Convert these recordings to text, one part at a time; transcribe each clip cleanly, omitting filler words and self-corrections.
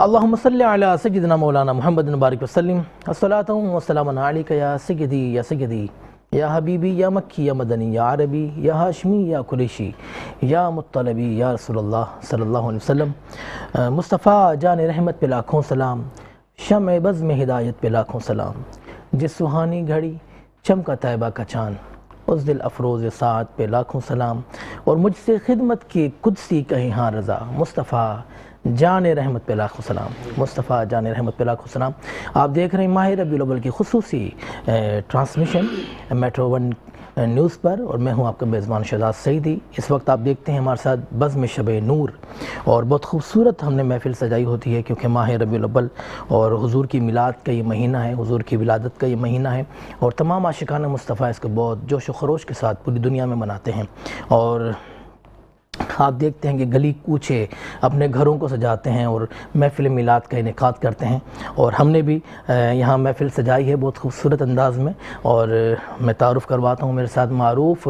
اللہم صلی علی سیدنا مولانا محمد مبارک وسلم الصلاۃ والسلام علیک یا سیدی یا حبیبی یا مکی یا مدنی یا عربی یا ہاشمی یا قریشی یا مطلبی یا رسول اللہ صلی اللہ علیہ وسلم۔ مصطفیٰ جان رحمت پہ لاکھوں سلام، شمع بزم ہدایت پہ لاکھوں سلام، جس سہانی گھڑی چمکا طیبہ کا چاند، اس دل افروز ساعت پہ لاکھوں سلام، اور مجھ سے خدمت کی قدسی کہیں ہاں رضا، مصطفیٰ جان رحمت پہ لاکھوں سلام، مصطفیٰ جان رحمت پہ لاکھوں سلام۔ آپ دیکھ رہے ہیں ماہ ربیع الاول کی خصوصی ٹرانسمیشن میٹرو ون نیوز پر، اور میں ہوں آپ کا میزبان شہزاد سعیدی۔ اس وقت آپ دیکھتے ہیں ہمارے ساتھ بزم شب نور، اور بہت خوبصورت ہم نے محفل سجائی ہوتی ہے کیونکہ ماہ ربیع الاول اور حضور کی میلاد کا یہ مہینہ ہے، حضور کی ولادت کا یہ مہینہ ہے، اور تمام عاشقان مصطفیٰ اس کو بہت جوش و خروش کے ساتھ پوری دنیا میں مناتے ہیں۔ اور آپ دیکھتے ہیں کہ گلی کوچے اپنے گھروں کو سجاتے ہیں اور محفل میلاد کا انعقاد کرتے ہیں، اور ہم نے بھی یہاں محفل سجائی ہے بہت خوبصورت انداز میں۔ اور میں تعارف کرواتا ہوں، میرے ساتھ معروف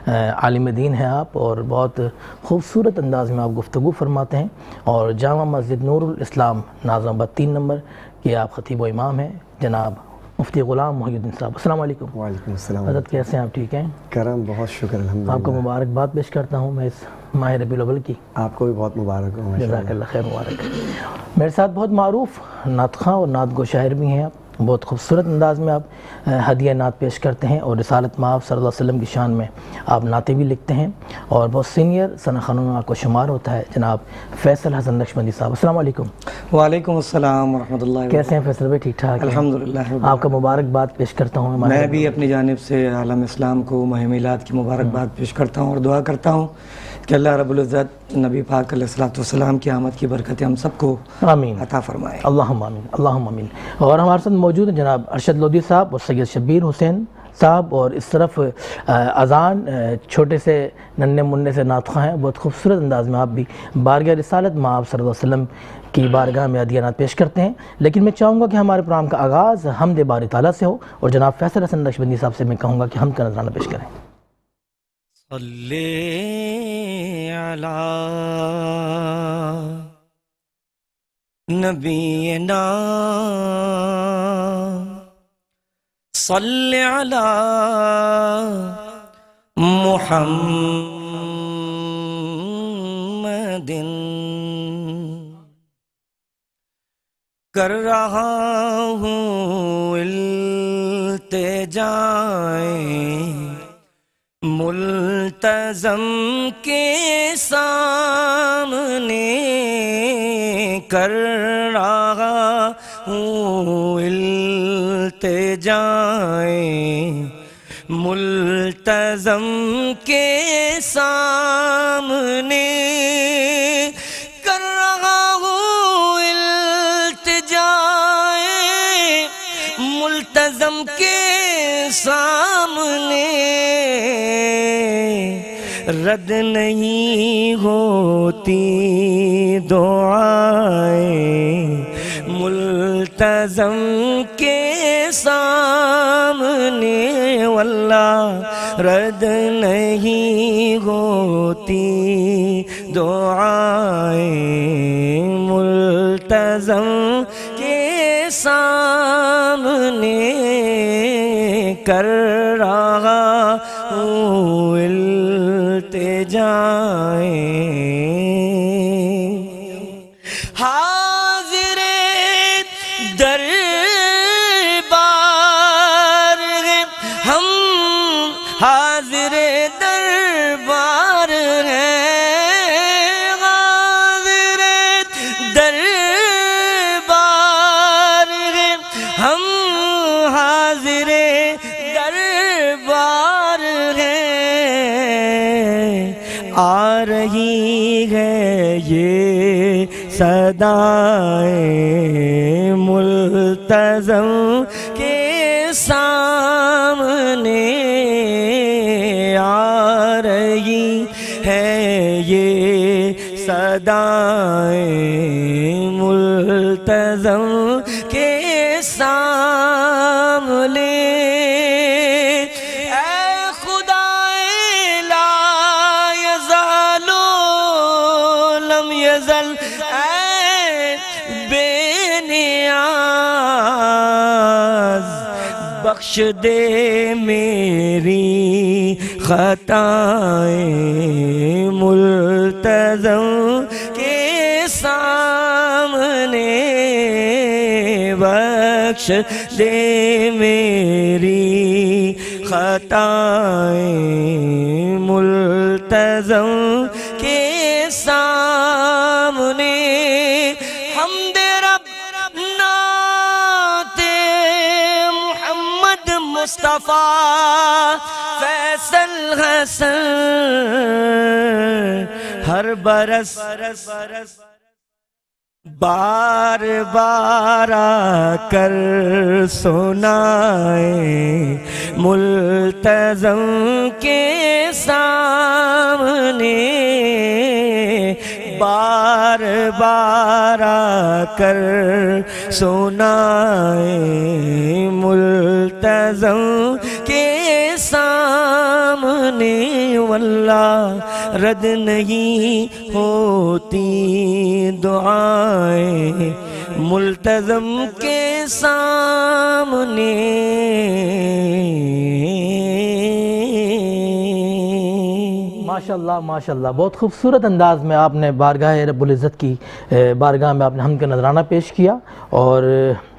عالم دین ہیں آپ، اور بہت خوبصورت انداز میں آپ گفتگو فرماتے ہیں، اور جامع مسجد نور الاسلام ناظم آباد 3 نمبر کے آپ خطیب و امام ہیں، جناب مفتی غلام محی الدین صاحب۔ السلام علیکم۔ وعلیکم السلام۔ حضرت کیسے ہیں آپ؟ ٹھیک ہیں؟ کرم، بہت شکر الحمدللہ۔ آپ کو مبارکباد پیش کرتا ہوں میں اس ماہ ربیع الاول کی۔ آپ کو بھی بہت مبارک ہو۔ جزاک اللہ خیر، مبارک۔ میرے ساتھ بہت معروف نعت خواں اور نعت گو شاعر بھی ہیں آپ، بہت خوبصورت انداز میں آپ ہدیہ نعت پیش کرتے ہیں، اور رسالت مآب صلی اللہ علیہ وسلم کی شان میں آپ نعتیں بھی لکھتے ہیں، اور بہت سینئر ثنا خانوں میں آپ کو شمار ہوتا ہے جناب فیصل حسن نقشبندی صاحب۔ السلام علیکم۔ وعلیکم السلام ورحمۃ اللہ۔ کیسے ہیں فیصل بھائی؟ ٹھیک ٹھاک ہیں؟ الحمدللہ۔ آپ کا مبارکباد پیش کرتا ہوں میں بھی اپنی جانب سے عالم اسلام کو ماہ میلاد کی مبارکباد پیش کرتا ہوں، اور دعا کرتا ہوں کہ اللہ رب العزت نبی پاک علیہ الصلوۃ والسلام کی آمد کی برکتیں ہم سب کو آمین عطا فرمائے۔ اللہم آمین، اللہم آمین۔ اور ہمارے ساتھ موجود ہیں جناب ارشد لودھی صاحب اور سید شبیر حسین صاحب، اور اس طرف اذان چھوٹے سے ننھے منع سے نعت خواں ہیں، بہت خوبصورت انداز میں آپ بھی بارگاہ رسالت مآب صلی اللہ علیہ وسلم کی بارگاہ میں ہدیہ نعت پیش کرتے ہیں۔ لیکن میں چاہوں گا کہ ہمارے پروگرام کا آغاز حمد باری تعالیٰ سے ہو، اور جناب فیصل حسن نقشبندی صاحب سے میں کہوں گا کہ حمد کا نذرانہ پیش کریں۔ صلی علی نبینا صلی علی محمد، کر رہا ہوں التجائیں ملتزم کے سامنے، کر رہا ہوں التجائیں ملتزم کے سامنے، کر رہا ہوں التجائیں ملتزم کے سامنے، رد نہیں ہوتی دعائیں ملتزم کے سامنے، واللہ رد نہیں ہوتی دعائیں ملتزم کے سامنے، کر رہا ہوں التجائیں۔ حاضر دربار ہیں ہم، حاضر دربار ہیں، حاضر دربار ہیں ہم، حاضر دربار ہیں، آ رہی ہے یہ صدائیں ملتزم کے سامنے، آ رہی ہے یہ صدائیں ملتزم کے سامنے، بخش دے میری خطائیں ملتزم کے سامنے، بخش دے میری خطائیں ملتزم کے سامنے، حمد رب نعت محمد مصطفیٰ فیصل حسن ہر برس بار بار آ کر سنائیں ملتزم کے سامنے، بار بار آ کر سنائیں ملتزم کے سامنے، واللہ رد نہیں ہوتی دعائیں ملتزم کے سامنے۔ ماشاءاللہ ماشاءاللہ، بہت خوبصورت انداز میں آپ نے بارگاہ رب العزت کی بارگاہ میں آپ نے حمد کا نذرانہ پیش کیا، اور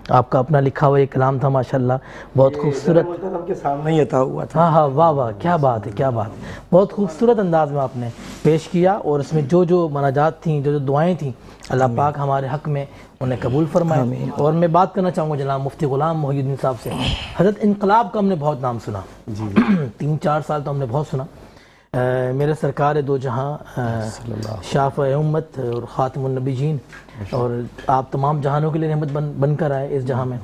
آپ کا اپنا لکھا ہوا یہ کلام تھا ماشاءاللہ، بہت خوبصورت محترم کے سامنے ہی عطا ہوا تھا۔ ہاں ہاں، واہ واہ، کیا بات ہے، کیا بات، بہت خوبصورت انداز میں آپ نے پیش کیا، اور اس میں جو جو مناجات تھیں، جو جو دعائیں تھیں، اللہ پاک ہمارے حق میں انہیں قبول فرمائے۔ اور میں بات کرنا چاہوں گا جناب مفتی غلام محی الدین صاحب سے۔ حضرت انقلاب کا ہم نے بہت نام سنا، 3-4 سال تو ہم نے بہت سنا۔ میرے سرکار دو جہاں شافع امت اور خاتم النبیین، اور آپ تمام جہانوں کے لیے رحمت بن کر آئے اس جہاں میں،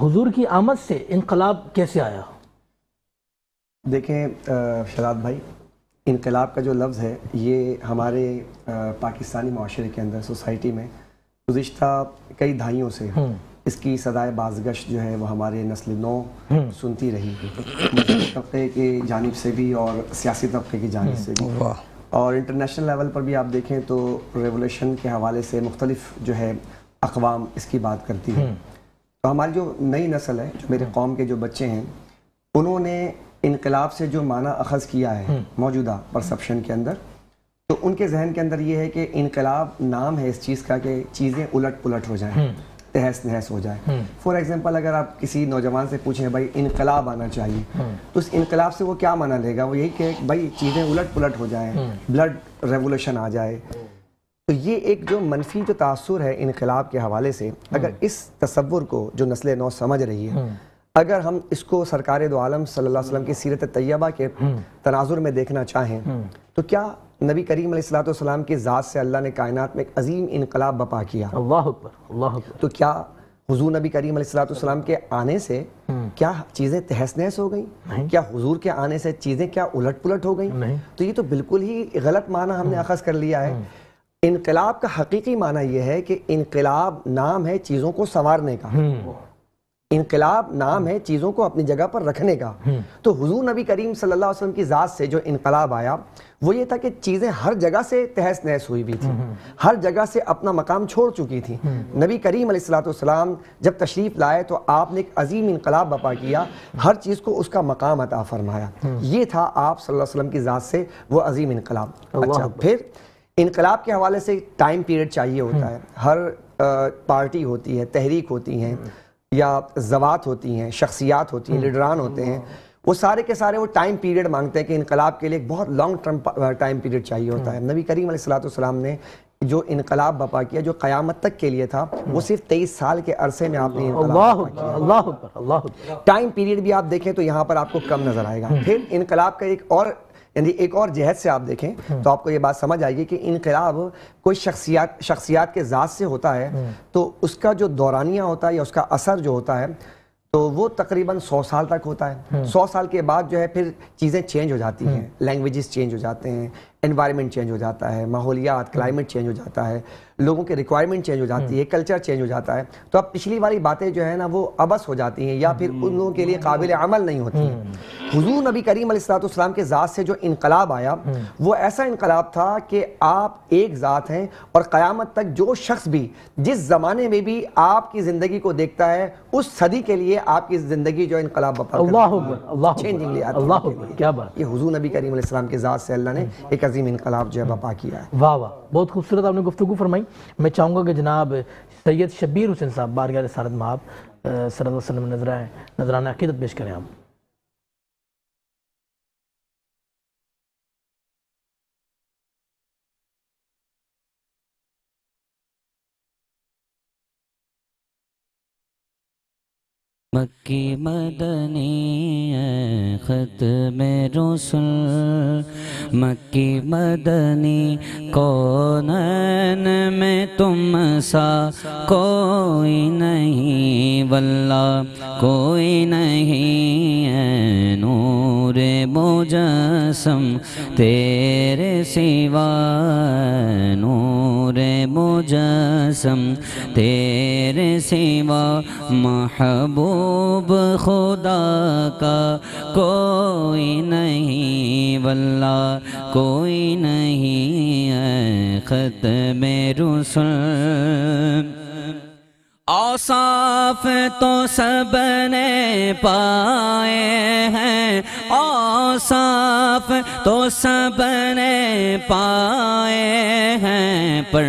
حضور کی آمد سے انقلاب کیسے آیا؟ دیکھیں شہزاد بھائی، انقلاب کا جو لفظ ہے یہ ہمارے پاکستانی معاشرے کے اندر، سوسائٹی میں گزشتہ کئی دہائیوں سے اس کی صدائے بازگشت جو ہے وہ ہمارے نسل نو سنتی رہی، مذہبی طبقے کی جانب سے بھی اور سیاسی طبقے کی جانب سے بھی، اور انٹرنیشنل لیول پر بھی آپ دیکھیں تو ریولوشن کے حوالے سے مختلف جو ہے اقوام اس کی بات کرتی ہے۔ تو ہماری جو نئی نسل ہے، جو میرے قوم کے جو بچے ہیں، انہوں نے انقلاب سے جو معنی اخذ کیا ہے موجودہ پرسپشن کے اندر، تو ان کے ذہن کے اندر یہ ہے کہ انقلاب نام ہے اس چیز کا کہ چیزیں الٹ پلٹ ہو جائیں، تہس نہس ہو جائے۔ فار ایگزامپل اگر آپ کسی نوجوان سے پوچھیں بھائی انقلاب آنا چاہیے، تو اس انقلاب سے وہ کیا معنی لے گا؟ وہ یہی کہ بھائی چیزیں الٹ پلٹ ہو جائیں، بلڈ ریولوشن آ جائے۔ تو یہ ایک جو منفی جو تاثر ہے انقلاب کے حوالے سے، اگر اس تصور کو جو نسل نو سمجھ رہی ہے، اگر ہم اس کو سرکار دو عالم صلی اللہ علیہ وسلم کی سیرت طیبہ کے تناظر میں دیکھنا چاہیں، تو کیا نبی کریم علیہ السلام کی ذات سے اللہ نے کائنات میں ایک عظیم انقلاب بپا کیا؟ اللہ اکبر، اللہ اکبر۔ تو کیا حضور نبی کریم علیہ السلام کے آنے سے کیا چیزیں تہس نہس ہو گئیں؟ کیا حضور کے آنے سے چیزیں کیا الٹ پلٹ ہو گئیں؟ تو یہ تو بالکل ہی غلط معنی ہم نے اخذ کر لیا ہے۔ انقلاب کا حقیقی معنی یہ ہے کہ انقلاب نام ہے چیزوں کو سنوارنے کا، انقلاب نام ہے چیزوں کو اپنی جگہ پر رکھنے کا۔ تو حضور نبی کریم صلی اللہ علیہ وسلم کی ذات سے جو انقلاب آیا وہ یہ تھا کہ چیزیں ہر جگہ سے تہس نہس ہوئی بھی تھی، ہر جگہ سے اپنا مقام چھوڑ چکی تھی۔ نبی کریم علیہ السلام جب تشریف لائے تو آپ نے ایک عظیم انقلاب بپا کیا، ہر چیز کو اس کا مقام عطا فرمایا۔ یہ تھا آپ صلی اللہ علیہ وسلم کی ذات سے وہ عظیم انقلاب۔ اچھا، پھر انقلاب کے حوالے سے ٹائم پیریڈ چاہیے ہوتا ہے، ہر پارٹی ہوتی ہے، تحریک ہوتی ہیں، یا ذوات ہوتی ہیں، شخصیات ہوتی ہیں، لیڈران ہوتے ہیں، وہ سارے کے سارے وہ ٹائم پیریڈ مانگتے ہیں کہ انقلاب کے لیے ایک بہت لانگ ٹرم ٹائم پیریڈ چاہیے ہوتا ہے۔ نبی کریم علیہ السلام نے جو انقلاب بپا کیا جو قیامت تک کے لیے تھا، وہ صرف 23 سال کے عرصے میں آپ نے انقلاب بپا کیا۔ اللہ اکبر، اللہ اکبر۔ ٹائم پیریڈ بھی آپ دیکھیں تو یہاں پر آپ کو کم نظر آئے گا۔ پھر انقلاب کا ایک اور جہت سے آپ دیکھیں تو آپ کو یہ بات سمجھ آئے گی کہ انقلاب کوئی شخصیات کے ذات سے ہوتا ہے تو اس کا جو دورانیہ ہوتا ہے یا اس کا اثر جو ہوتا ہے تو وہ تقریباً 100 سال تک ہوتا ہے۔ 100 سال کے بعد جو ہے پھر چیزیں چینج ہو جاتی ہیں، لینگویجز چینج ہو جاتے ہیں، انوائرمنٹ چینج ہو جاتا ہے، ماحولیات، کلائمیٹ چینج ہو جاتا ہے، لوگوں کے ریکوائرمنٹ چینج ہو جاتی ہے، کلچر چینج ہو جاتا ہے، تو اب پچھلی والی باتیں جو ہیں نا وہ عبث ہو جاتی ہیں یا پھر ان لوگوں کے لیے قابل عمل نہیں ہوتی ہیں۔ حضور نبی کریم علیہ السلام کے ذات سے جو انقلاب آیا وہ ایسا انقلاب تھا کہ آپ ایک ذات ہیں، اور قیامت تک جو شخص بھی جس زمانے میں بھی آپ کی زندگی کو دیکھتا ہے اس صدی کے لیے آپ کی زندگی جو انقلاب بپا کرتی ہے، اللہ اکبر، اللہ چینجنگ لے اکبر، آتی ہے اللہ ان کے اکبر، لیے۔ کیا بات، یہ حضور نبی کریم علیہ السلام کے ذات سے اللہ نے ایک عظیم انقلاب جو ہے بپا کیا ہے۔ واہ واہ، بہت خوبصورت آپ نے گفتگو فرمائی۔ میں چاہوں گا کہ جناب سید شبیر حسین صاحب بارگاہ رسالت میں آپ صلی اللہ علیہ وسلم نذرانہ عقیدت پیش کریں آپ۔ مکی مدنی ہے ختم رسل، مکی مدنی کونین میں تم سا کوئی نہیں، واللہ کوئی نہیں ہے نور مجسم تیرے سوا، نور مجسم تیرے سوا، محبوب خدا کا کوئی نہیں، واللہ کوئی نہیں ہے ختم رسل۔ اوصاف تو سب نے پائے ہیں، اوصاف تو سب نے پائے ہیں، پر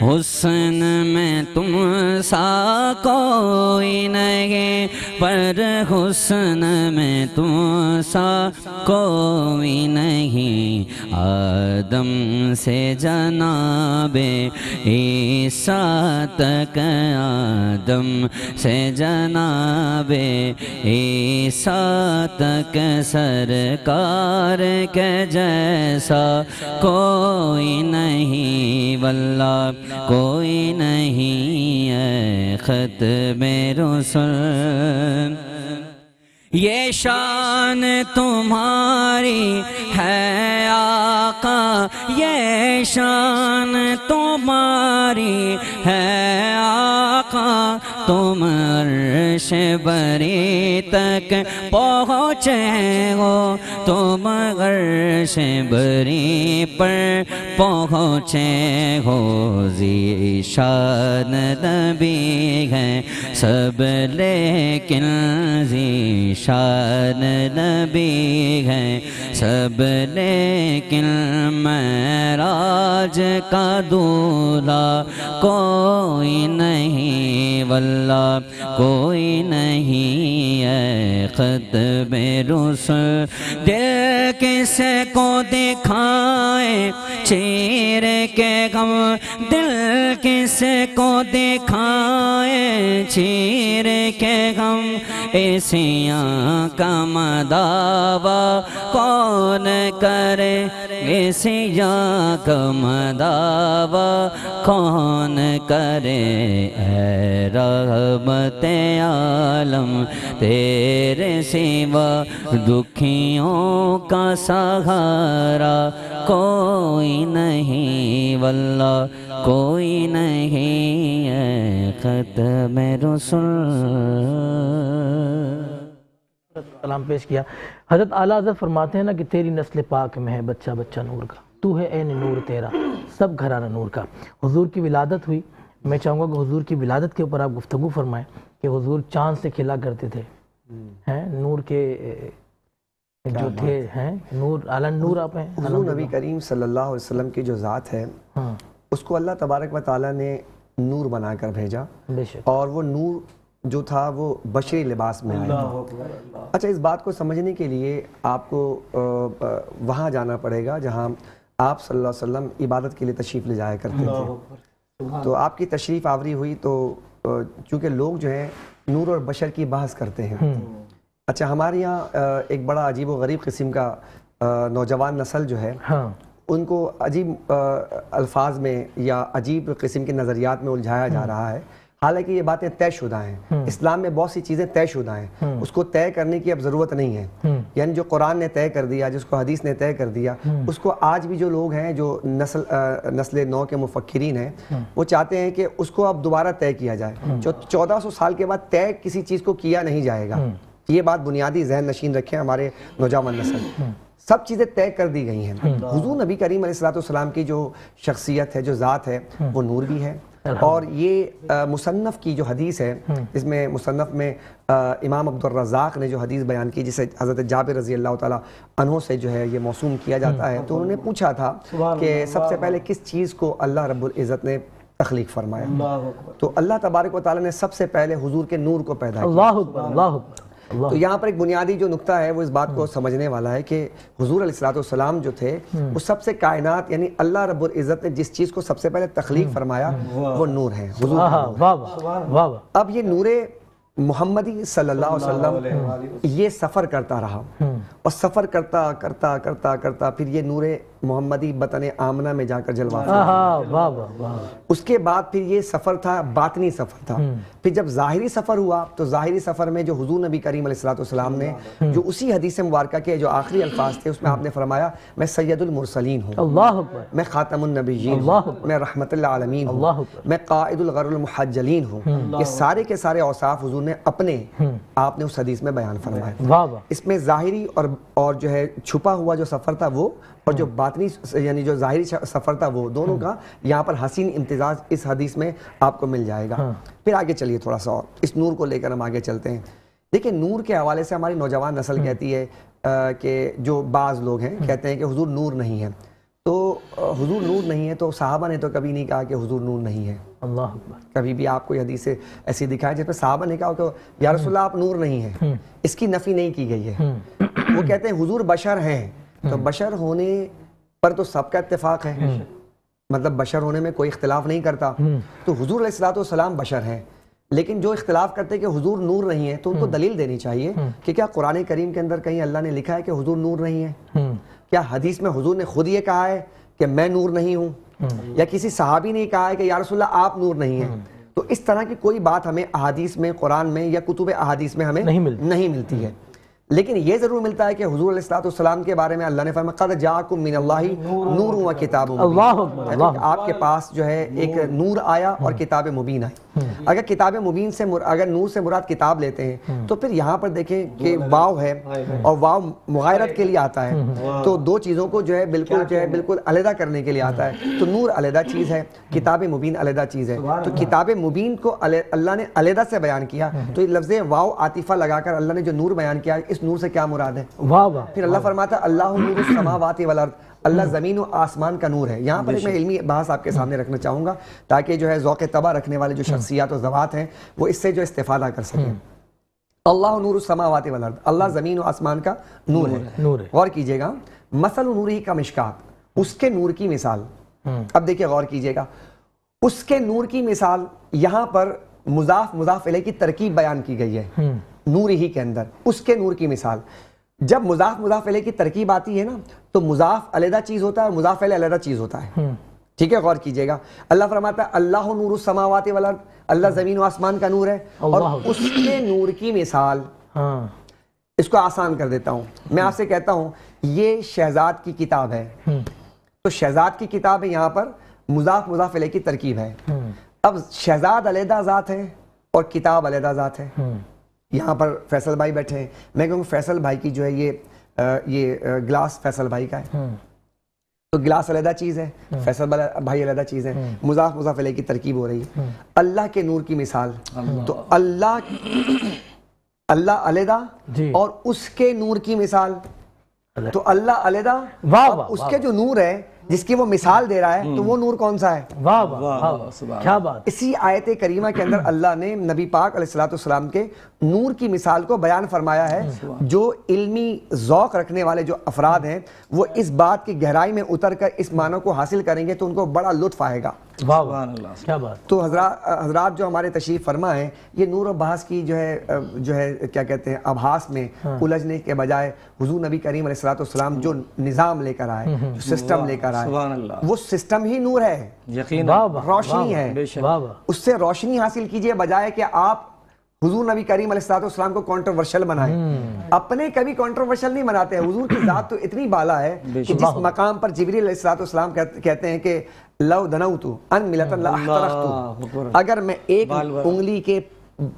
حسن میں تم سا کوئی نہیں، پر حسن میں تم سا کوئی نہیں۔ آدم سے جناب عیسیٰ تک، آدم سے جناب عیسیٰ تک، سرکار کے جیسا کوئی نہیں، واللہ کوئی نہیں ہے ختم رسل۔ یہ شان تمہاری ہے آقا، یہ شان تمہاری ہے آقا، تم عرش بری تک پہنچے ہو، تم عرش بری پر پہنچے ہو، ذی شان نبی ہے سب لیکن ذی شان نبی ہے سب لیکن، معراج کا دولہا کوئی نہیں، واللہ کوئی نہیں ہے ختم رسل۔ دل کس کو دکھائے چیر کے غم، دل کس کو دکھائے چیر کے غم، ایسیاں کا مداوا کون کرے، ایسیااں کا مداوا کون کرے، اے رحمت عالم تیرے سوا دکھیوں کا سہارا کوئی نہیں، واللہ کوئی نہیں ہے ختم رسل۔ کلام پیش کیا۔ حضرت اعلیٰ حضرت فرماتے ہیں نا کہ تیری نسل پاک میں ہے بچہ بچہ نور کا، تو ہے عین نور تیرا سب گھرانہ نور کا۔ حضور کی ولادت ہوئی، میں چاہوں گا کہ حضور کی ولادت کے اوپر آپ گفتگو فرمائیں کہ حضور چاند سے کھلا کرتے تھے، ہیں نور کے جو تھے، ہیں نور اعلیٰ نور آپ ہیں۔ حضور نبی کریم صلی اللہ علیہ وسلم کی جو ذات ہے اس کو اللہ تبارک و تعالیٰ نے نور بنا کر بھیجا، بے شک، اور وہ نور جو تھا وہ بشری لباس میں آیا۔ اچھا، اس بات کو سمجھنے کے لیے آپ کو وہاں جانا پڑے گا جہاں آپ صلی اللہ علیہ وسلم عبادت کے لیے تشریف لے جایا کرتے تھے۔ تو آپ کی تشریف آوری ہوئی تو چونکہ لوگ جو ہیں نور اور بشر کی بحث کرتے ہیں۔ اچھا، ہمارے یہاں ایک بڑا عجیب و غریب قسم کا نوجوان نسل جو ہے ان کو عجیب الفاظ میں یا عجیب قسم کے نظریات میں الجھایا جا رہا ہے، حالانکہ یہ باتیں طے شدہ ہیں. اسلام میں بہت سی چیزیں طے شدہ ہیں, اس کو طے کرنے کی اب ضرورت نہیں ہے. یعنی جو قرآن نے طے کر دیا, جس کو حدیث نے طے کر دیا, اس کو آج بھی جو لوگ ہیں, جو نسل نو کے مفکرین ہیں, وہ چاہتے ہیں کہ اس کو اب دوبارہ طے کیا جائے. 1400 سال کے بعد طے کسی چیز کو کیا نہیں جائے گا. یہ بات بنیادی ذہن نشین رکھیں ہمارے نوجوان نسل. سب چیزیں طے کر دی گئی ہیں. حضور نبی کریم علیہ الصلوۃ والسلام کی جو شخصیت ہے, جو ذات ہے, وہ نور بھی ہے. اور یہ مصنف کی جو حدیث ہے, اس میں مصنف میں امام عبد الرزاق نے جو حدیث بیان کی, جسے حضرت جابر رضی اللہ تعالیٰ عنہ سے جو ہے یہ موسوم کیا جاتا ہے, تو انہوں نے پوچھا تھا کہ سب سے پہلے کس چیز کو اللہ رب العزت نے تخلیق فرمایا؟ تو اللہ تبارک و تعالیٰ نے سب سے پہلے حضور کے نور کو پیدا کیا. اللہ اکبر, اللہ اکبر. تو یہاں پر ایک بنیادی جو نقطہ ہے وہ اس بات کو سمجھنے والا ہے کہ حضور علیہ الصلوۃ والسلام جو تھے وہ سب سے کائنات, یعنی اللہ رب العزت نے جس چیز کو سب سے پہلے تخلیق فرمایا وہ نور ہے, حضور کا نور ہے. واہ واہ. اب یہ نور محمدی صلی اللہ علیہ وسلم یہ سفر کرتا رہا, اور سفر کرتا کرتا کرتا کرتا پھر یہ نور محمدی بطن آمنہ میں جا کر جلوہ فرمایا. اس کے بعد پھر یہ سفر تھا, باطنی سفر تھا. پھر جب ظاہری سفر ہوا تو ظاہری سفر میں جو حضور نبی کریم علیہ الصلوۃ والسلام نے جو اسی حدیث مبارکہ کے جو آخری الفاظ تھے, اس میں آپ نے فرمایا میں سید المرسلین ہوں, اللہ اکبر, میں خاتم النبیین ہوں, میں رحمت للعالمین ہوں, میں قائد الغر المحجلین ہوں. یہ سارے کے سارے اوصاف حضور نے اپنے آپ نے اس حدیث میں بیان فرمایا. اس میں ظاہری اور جو ہے چھپا ہوا جو سفر تھا وہ, اور جو باطنی یعنی جو ظاہری سفر تھا وہ, دونوں کا یہاں پر حسین امتزاج اس حدیث میں آپ کو مل جائے گا. پھر آگے چلیے تھوڑا سا اور اس نور کو لے کر ہم آگے چلتے ہیں. دیکھیں نور کے حوالے سے ہماری نوجوان نسل کہتی ہے کہ جو بعض لوگ ہیں کہتے ہیں کہ حضور نور نہیں ہے. تو حضور نور نہیں ہے, تو صحابہ نے تو کبھی نہیں کہا کہ حضور نور نہیں ہے. اللہ اکبر. کبھی بھی آپ کو یہ حدیث ایسی دکھائے جس میں صحابہ نے کہا کہ یا رسول اللہ آپ نور نہیں ہیں, اس کی نفی نہیں کی گئی ہے. وہ کہتے ہیں حضور بشر ہیں, تو بشر ہونے پر تو سب کا اتفاق ہے, مطلب بشر ہونے میں کوئی اختلاف نہیں کرتا. تو حضور علیہ الصلوۃ والسلام بشر ہیں, لیکن جو اختلاف کرتے ہیں کہ حضور نور نہیں ہے, تو ان کو دلیل دینی چاہیے کہ کیا قرآن کریم کے اندر کہیں اللہ نے لکھا ہے کہ حضور نور نہیں ہے؟ کیا حدیث میں حضور نے خود یہ کہا ہے کہ میں نور نہیں ہوں, یا کسی صحابی نے کہا ہے کہ یا رسول اللہ آپ نور نہیں ہیں؟ تو اس طرح کی کوئی بات ہمیں احادیث میں, قرآن میں یا کتب احادیث میں ہمیں نہیں ملتی ہے. لیکن یہ ضرور ملتا ہے کہ حضور علیہ الصلوۃ والسلام کے بارے میں اللہ نے فرمایا قد جاءکم من اللہ نور و کتاب مبین, آپ کے پاس جو ہے ایک نور آیا اور کتاب مبین آئی. اگر کتاب مبین سے اگر نور سے مراد کتاب لیتے ہیں تو پھر یہاں پر دیکھیں کہ واو ہے, اور واو مغایرت کے لیے آتا ہے, تو دو چیزوں کو جو ہے بالکل علیحدہ کرنے کے لیے آتا ہے. تو نور علیحدہ چیز ہے, کتاب مبین علیحدہ چیز ہے. تو کتاب مبین کو اللہ نے علیحدہ سے بیان کیا, تو یہ لفظ واو عاطفہ لگا کر اللہ نے جو نور بیان کیا, اس نور سے کیا مراد ہے؟ پھر اللہ فرماتا اللہ نور السماوات والارض, اللہ زمین و آسمان کا نور ہے. یہاں پر ایک میں علمی بحث آپ کے سامنے رکھنا چاہوں گا تاکہ جو ہے ذوق طبع رکھنے والے جو شخصیات و ذوات ہیں وہ اس سے جو استفادہ کر سکیں. اللہ نور السماوات والارض, اللہ زمین و آسمان کا نور ہے. غور کیجئے گا, مثل نورہ کمشکات, اس کے نور کی مثال. اب دیکھیں غور کیجئے گا, اس کے نور کی مثال, یہاں پر مضاف مضاف الیہ کی ترکیب بیان کی گئی ہے نور ہی کے اندر. اس کے نور کی مثال, جب مضاف مضاف الیہ کی ترکیب آتی ہے نا, تو مضاف علیحدہ چیز ہوتا ہے اور مضاف الیہ علیحدہ چیز ہوتا ہے. ٹھیک ہے, غور کیجئے گا. اللہ فرماتا ہے اللہ نور السماوات والارض, اللہ زمین و آسمان کا نور ہے, اور اس کے نور کی مثال. اس کو آسان کر دیتا ہوں, میں آپ سے کہتا ہوں یہ شہزاد کی کتاب ہے, تو شہزاد کی کتاب ہے, یہاں پر مضاف مضاف الیہ کی ترکیب ہے. اب شہزاد علیحدہ ذات ہے اور کتاب علیحدہ ذات ہے. یہاں پر فیصل بھائی بیٹھے ہیں, میں کہوں فیصل بھائی کی جو ہے یہ گلاس فیصل بھائی کا ہے, تو گلاس علیحدہ چیز ہے, فیصل بھائی علیحدہ چیز ہے, مضاف مضاف الیہ کی ترکیب ہو رہی ہے. اللہ کے نور کی مثال, تو اللہ علیحدہ اور اس کے نور کی مثال, تو اللہ علیحدہ, اس کے جو نور ہے جس کی وہ مثال دے رہا ہے, تو وہ نور کون سا ہے؟ کیا بات. اسی آیت کریمہ کے اندر اللہ نے نبی پاک علیہ الصلوۃ والسلام کے نور کی مثال کو بیان فرمایا ہے. جو علمی ذوق رکھنے والے جو افراد ہیں وہ اس بات کی گہرائی میں اتر کر اس معنی کو حاصل کریں گے تو ان کو بڑا لطف آئے گا. کیا بات. تو حضرات جو ہمارے تشریف فرما ہیں, یہ نور و بحث کی جو ہے کیا کہتے ہیں ابحاث میں الجھنے کے بجائے حضور نبی کریم علیہ الصلوۃ والسلام جو نظام لے کر آئے, جو سسٹم لے کر رہا ہے، سبحان اللہ، وہ سسٹم ہی نور ہے، یقین واہ واہ، روشنی واہ ہے، بے شک، واہ واہ، اس سے روشنی حاصل کیجئے بجائے کہ آپ حضور نبی کریم علیہ السلام کو کنٹروورشل بنائیں. اپنے کبھی کنٹروورشل نہیں بناتے ہیں. حضور کی ذات تو اتنی بالا ہے کہ جس مقام پر جبریل علیہ السلام کہتے ہیں کہ لو دنوت ان ملتا لاحترقت، اگر میں ایک انگلی کے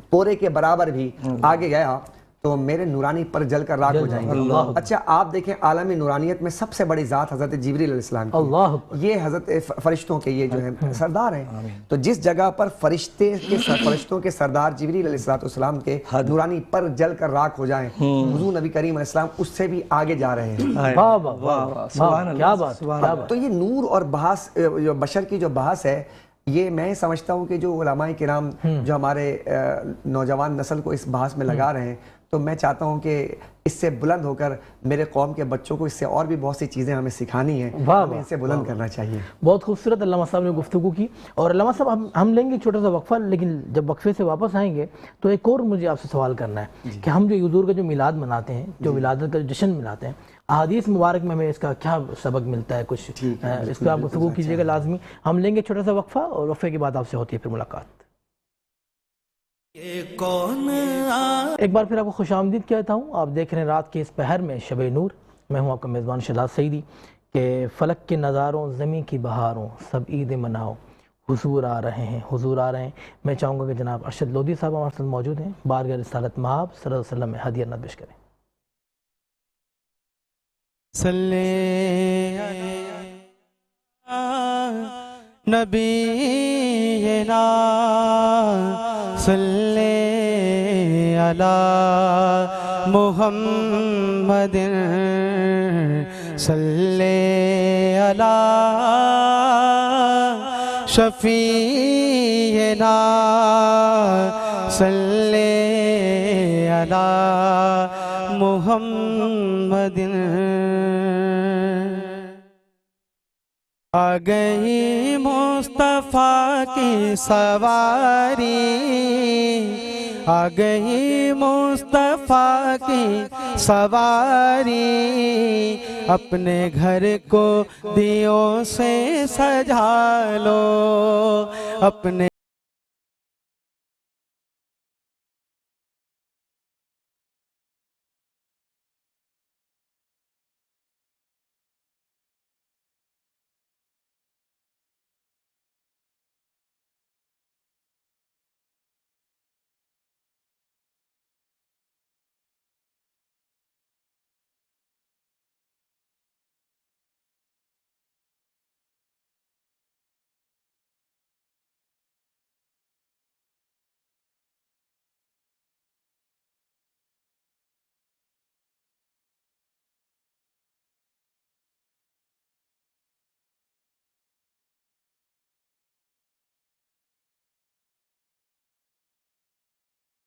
پورے کے برابر بھی آگے گیا تو میرے نورانی پر جل کر راکھ ہو جائیں گے. اچھا آپ دیکھیں عالم نورانیت میں سب سے بڑی ذات حضرت جبریل علیہ السلام کی، یہ حضرت فرشتوں کے یہ جو ہیں سردار ہیں. تو جس جگہ پر فرشتوں کے سردار جبریل علیہ السلام کے نورانی پر جل کر راکھ ہو جائیں، حضور نبی کریم علیہ السلام اس سے بھی آگے جا رہے ہیں. واہ واہ واہ، سبحان اللہ، کیا بات، کیا بات. تو یہ نور اور بحث، جو بشر کی جو بحث ہے، یہ میں سمجھتا ہوں کہ جو علماء کرام جو ہمارے نوجوان نسل کو اس بحث میں لگا رہے ہیں، تو میں چاہتا ہوں کہ اس سے بلند ہو کر میرے قوم کے بچوں کو اس سے اور بھی بہت سی چیزیں ہمیں سکھانی ہیں، ہمیں ان سے بلند کرنا چاہیے. بہت خوبصورت علامہ صاحب نے گفتگو کی. اور علامہ صاحب ہم لیں گے چھوٹا سا وقفہ، لیکن جب وقفے سے واپس آئیں گے تو ایک اور مجھے آپ سے سوال کرنا ہے کہ ہم جو حضور کا جو میلاد مناتے ہیں، جو ولادت کا جو جشن مناتے ہیں، احادیث مبارک میں ہمیں اس کا کیا سبق ملتا ہے، کچھ اس پہ آپ گفتگو کیجیے گا لازمی. ہم لیں گے چھوٹا سا وقفہ اور وقفے کے بعد آپ سے ہوتی ہے پھر ملاقات. ایک بار پھر آپ کو خوش آمدید کہتا ہوں. آپ دیکھ رہے ہیں رات کے اس پہر میں شب نور. میں ہوں آپ کا میزبان شہزاد سعیدی. کہ فلک کے نظاروں، زمین کی بہاروں، سب عید مناؤ، حضور آ رہے ہیں، حضور آ رہے ہیں. میں چاہوں گا کہ جناب ارشد لودھی صاحب ہمارے ساتھ موجود ہیں، بارگاہ رسالت مآب صلی اللہ علیہ وسلم میں ہدیہ نذر پیش کریں. صلی نبینا صلی علی محمد صلی علی شفیعنا صلی علی محمد. آ گئی مصطفیٰ کی سواری، آ گئی مصطفیٰ کی سواری، اپنے گھر کو دیوں سے سجا لو، اپنے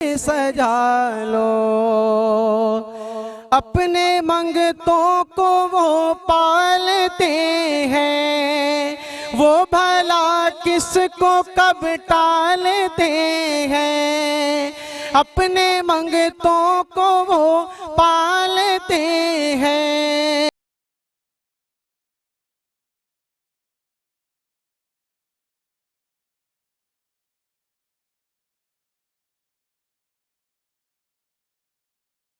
سجا لو، اپنے منگتوں کو وہ پالتے ہیں، وہ بھلا کس کو کب ٹالتے ہیں، اپنے منگتوں کو وہ پالتے ہیں.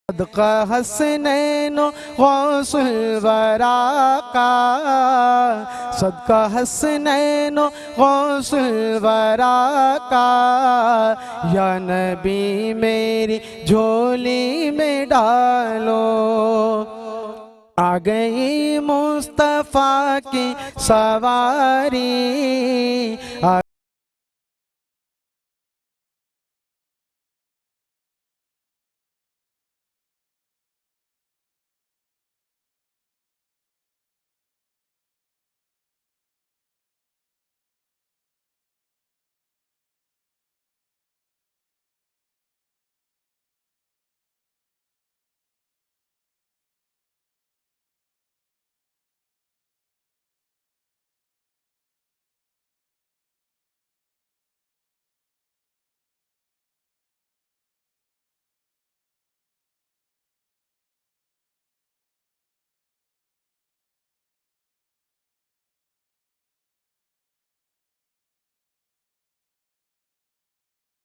صدقہ حسنین غوث الورا کا، صدقہ حسنین غوث الورا کا، یا نبی میری جھولی میں ڈالو. آ گئی مصطفیٰ کی سواری.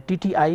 TTI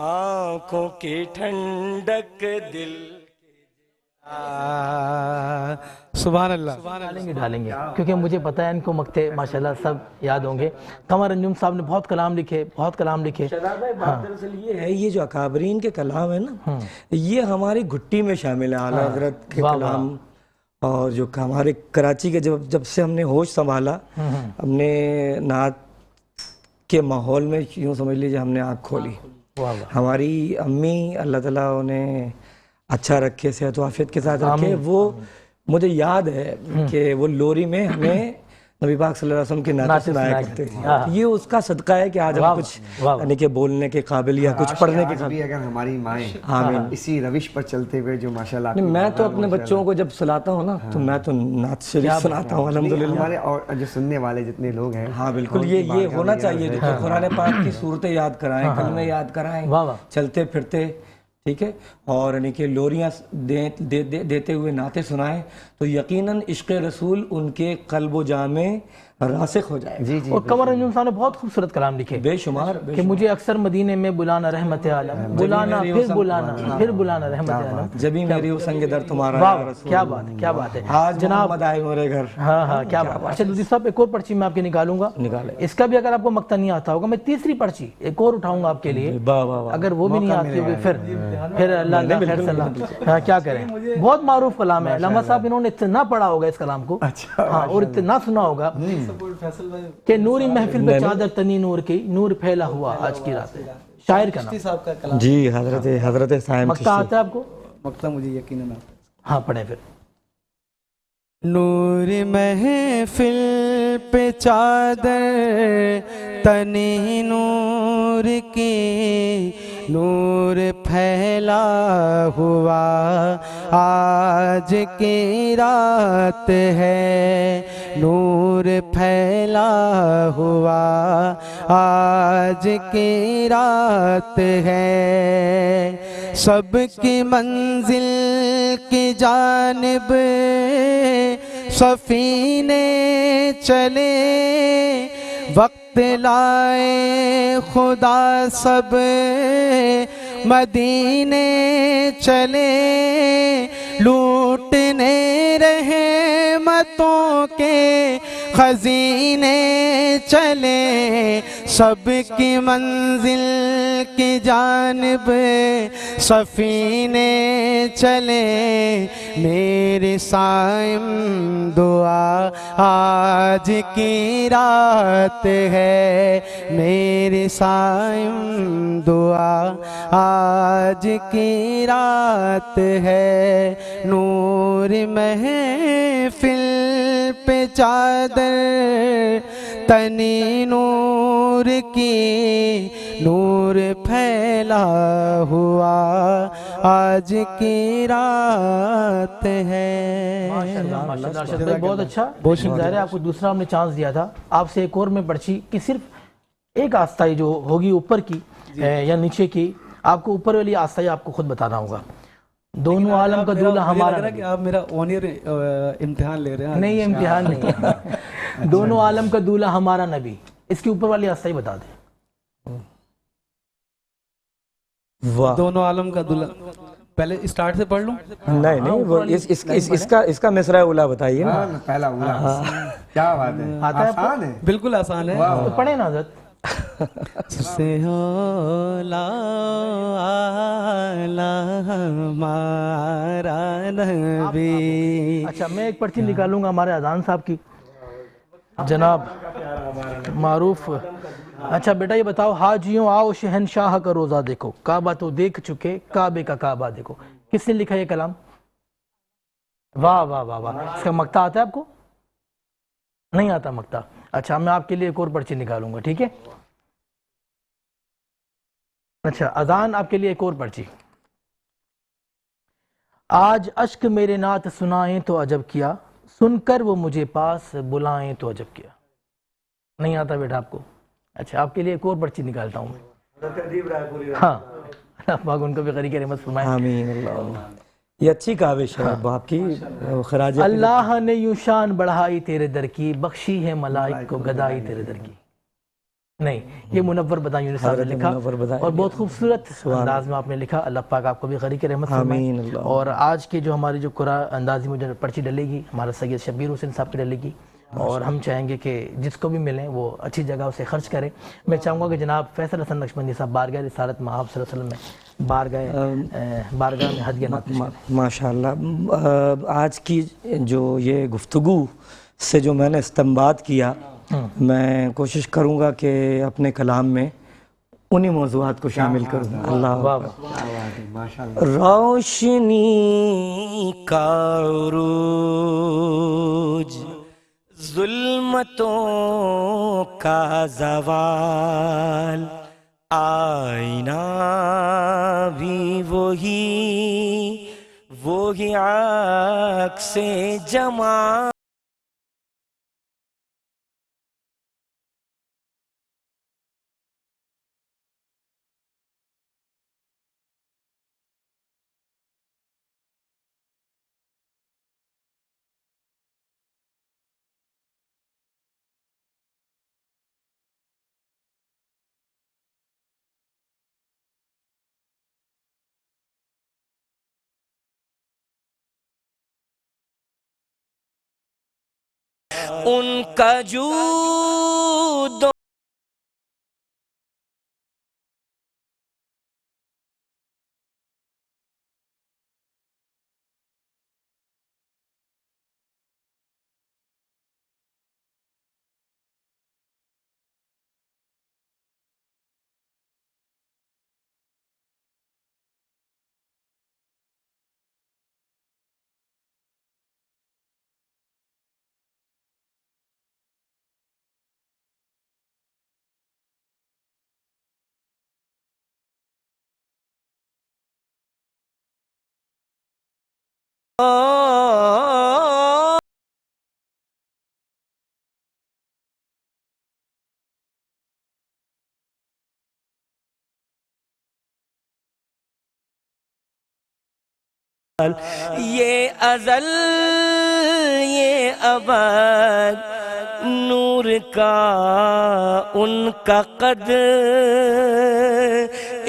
آنکھوں کی ٹھنڈک دل سبحان اللہ. ڈالیں گے کیونکہ مجھے پتہ ہے ان کو مقطع ماشاءاللہ سب یاد ہوں گے. قمر انجم صاحب نے بہت کلام لکھے. دراصل یہ ہے، یہ جو اکابرین کے کلام ہے نا، یہ ہماری گھٹی میں شامل ہے. اعلیٰ حضرت کے کلام، اور جو ہمارے کراچی کے جب سے ہم نے ہوش سنبھالا، ہم نے نعت کے ماحول میں یوں سمجھ لیجیے ہم نے آنکھ کھولی. ہماری امی اللہ تعالیٰ انہیں اچھا رکھے، صحت و عافیت کے ساتھ رکھے. وہ مجھے یاد ہے کہ وہ لوری میں ہمیں نبی پاک صلی اللہ علیہ وسلم کی نعت سنایا کرتے تھے. یہ اس کا صدقہ ہے کہ آج ہم کچھ یعنی کہ بولنے کے قابل یا کچھ پڑھنے کے قابل. اگر ہماری مائیں اسی روش پر چلتے ہوئے جو ماشاءاللہ میں تو اپنے بچوں کو جب سلاتا ہوں نا تو میں تو نعت شریف سناتا ہوں الحمدللہ. ہمارے اور جو سننے والے جتنے لوگ ہیں، ہاں بالکل یہ ہونا چاہیے. دیکھو قرآن پاک کی صورتیں یاد کرائیں، کلمے یاد کرائیں چلتے پھرتے، ٹھیک ہے، اور یعنی کہ لوریاں دیتے ہوئے نعتیں سنائیں تو یقیناً عشق رسول ان کے قلب و جان میں راسخ ہو جائے. اور قمر انجم صاحب نے بہت خوبصورت کلام لکھے بے شمار کہ مجھے اکثر مدینے میں بلانا رحمت عالم، بلانا پھر بلانا رحمت عالم، جبھی میری سنگ در تمہارا. کیا بات ہے، کیا بات ہے آج محمد آئے میرے گھر. ہاں کیا بات. اچھا دوسری صاحب ایک اور پرچی میں آپ کی نکالوں گا. اس کا بھی اگر آپ کو مقطع نہیں آتا ہوگا میں تیسری پرچی ایک اور اٹھاؤں گا آپ کے لیے. اگر وہ بھی نہیں آتی ہوگی پھر اللہ خیر صلاح کیا کریں. بہت معروف کلام ہے. علامہ صاحب انہوں نے اتنا پڑھا ہوگا اس کلام کو، ہاں، اور اتنا سنا ہوگا کہ نوری محفل پہ چادر تنی نور کی، نور پھیلا ہوا آج کی رات. شاعر کا نام جی حضرت صاحب. مقطع آتا ہے آپ کو؟ مقطع مجھے یقیناً آتا ہے. ہاں پڑھیں پھر. نور محفل پہ چادر تنی نور کی، نور پھیلا ہوا آج کی رات ہے، نور پھیلا ہوا آج کی رات ہے. سب کی منزل کی جانب سفینے چلے، وقت لائے خدا سب مدینے چلے، لوٹنے رحمتوں کے خزینے چلے. سب کی منزل کی جانب سفینے چلے، میرے صائم دعا آج کی رات ہے، میرے صائم دعا آج کی رات ہے. نور محفل پہ چادر تنی نور کی، نور پھیلا ہوا آج کی رات ہے. ماشاءاللہ بہت اچھا. ظاہر ہے آپ کو دوسرا ہم نے چانس دیا تھا. آپ سے ایک اور میں پرچی کہ صرف ایک آستائی جو ہوگی اوپر کی یا نیچے کی، آپ کو اوپر والی آستائی آپ کو خود بتانا ہوگا. دونوں عالم کا دولہ ہمارا لگ رہا ہے کہ آپ میرا آن ایئر امتحان لے رہے ہیں. نہیں، امتحان نہیں. دونوں عالم کا دولہ ہمارا نبی، اس کی اوپر والی آستائی بتا دیں. دونوں عالم کا دولہ پہلے اسٹارٹ سے پڑھ لوں؟ نہیں، اس کا مصرع اولا بتائیے نا. پہلا اولا. کیا بات ہے، آسان ہے، بالکل آسان ہے. تو پڑھیں نا حضرت. سے اولا ہمارا نبی. اچھا میں ایک پرچی نکالوں گا ہمارے اذان صاحب کی، جناب معروف. اچھا بیٹا یہ بتاؤ، حاجیوں آؤ شہنشاہ کا روزہ دیکھو، کعبہ تو دیکھ چکے کعبے کا کعبہ دیکھو. کس نے لکھا یہ کلام؟ واہ واہ واہ واہ. اس کا مقطع آتا ہے آپ کو؟ نہیں آتا مقطع. اچھا میں آپ کے لیے ایک اور پرچی نکالوں گا، ٹھیک ہے. اچھا اذان آپ کے لیے ایک اور پرچی. آج اشک میرے نعت سنائیں تو عجب کیا، سن کر وہ مجھے پاس بلائیں تو عجب کیا. نہیں آتا بیٹا آپ کو؟ اچھا آپ کے لیے ایک اور پرچی نکالتا ہوں میں. ہاں اللہ پاک ان کو بھی غریق رحمت فرمائے. آمین. یہ اچھی کاوش ہے آپ کی، خراج. اللہ نے یوں شان بڑھائی تیرے در کی، بخشی ہے ملائک کو گدائی تیرے در کی. نہیں، یہ منور بدایونی صاحب نے لکھا منور بدایونی، اور بہت خوبصورت انداز میں آپ نے لکھا. اللہ پاک آپ کو بھی غریق رحمت فرمائے. آمین اللہ. اور آج کے جو ہماری جو قرآن اندازی میں جو پرچی ڈلے گی ہمارا سید شبیر حسین صاحب کی ڈلے گی، اور ہم چاہیں گے کہ جس کو بھی ملیں وہ اچھی جگہ اسے خرچ کریں. میں چاہوں گا کہ جناب فیصل حسن نقشبندی صاحب بارگاہ رسالت میں آپ صلی اللہ علیہ وسلم میں بارگاہ میں ہدیہ نات پیش کریں. ماشاء اللہ. آج کی جو یہ گفتگو سے جو میں نے استنباط کیا، میں کوشش کروں گا کہ اپنے کلام میں انہی موضوعات کو شامل کروں. اللہ روشنی کا عروج، ظلمتوں کا زوال، آئینہ بھی وہی عکس جمال. ان کا جود یہ ازل یہ ابد نور کا ان کا قد،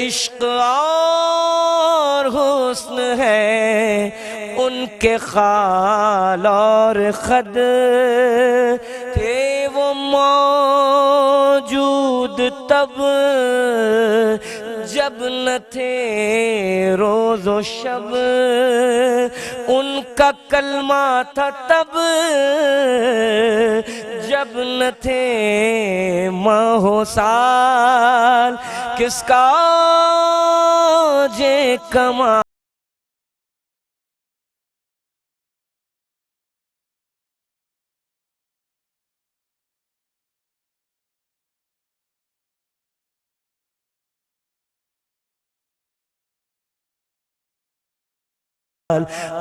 عشق اور حسن ہے ان کے خال اور خد. تھے وہ موجود تب جب نہ تھے روز و شب، ان کا کلمہ تھا تب جب نہ تھے ماہ و سال. کس کا جے کمال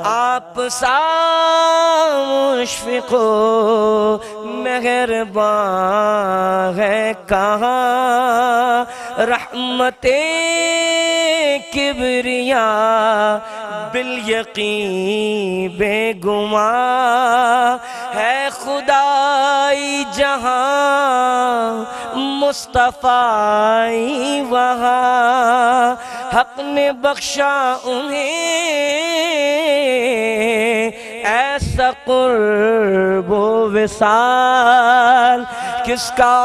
آپ سا مشفق و مہربان ہے کہاں، رحمت کبریا بالیقین بے گماں ہے خدائی جہاں مصطفی وہاں. حق نے بخشا انہیں ایسا قرب و وصال، کس کا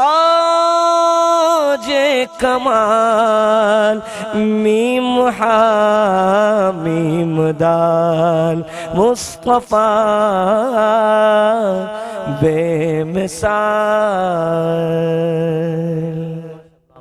جے کمال. میم ہا میم دال مصطفیٰ بے مثال.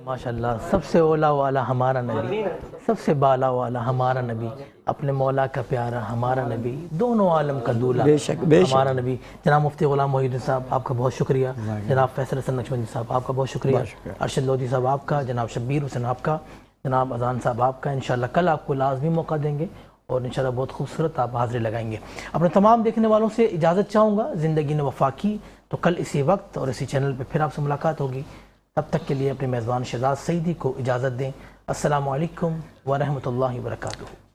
ماشاءاللہ. سب سے اولا والا ہمارا نبی، سب سے بالا والا ہمارا نبی، اپنے مولا کا پیارا ہمارا نبی، دونوں عالم کا دولہ ہمارا نبی. جناب مفتی غلام محی الدین صاحب آپ کا بہت شکریہ. جناب فیصل حسن نقشبندی صاحب آپ کا بہت شکریہ. ارشد لودھی صاحب آپ کا. جناب شبیر حسین آپ کا. جناب اذان صاحب آپ کا. انشاءاللہ کل آپ کو لازمی موقع دیں گے اور انشاءاللہ بہت خوبصورت آپ حاضری لگائیں گے. اپنے تمام دیکھنے والوں سے اجازت چاہوں گا. زندگی نے وفا کی تو کل اسی وقت اور اسی چینل پہ پھر آپ سے ملاقات ہوگی. تب تک کے لیے اپنے میزبان شہزاد سعیدی کو اجازت دیں. السلام علیکم ورحمۃ اللہ وبرکاتہ.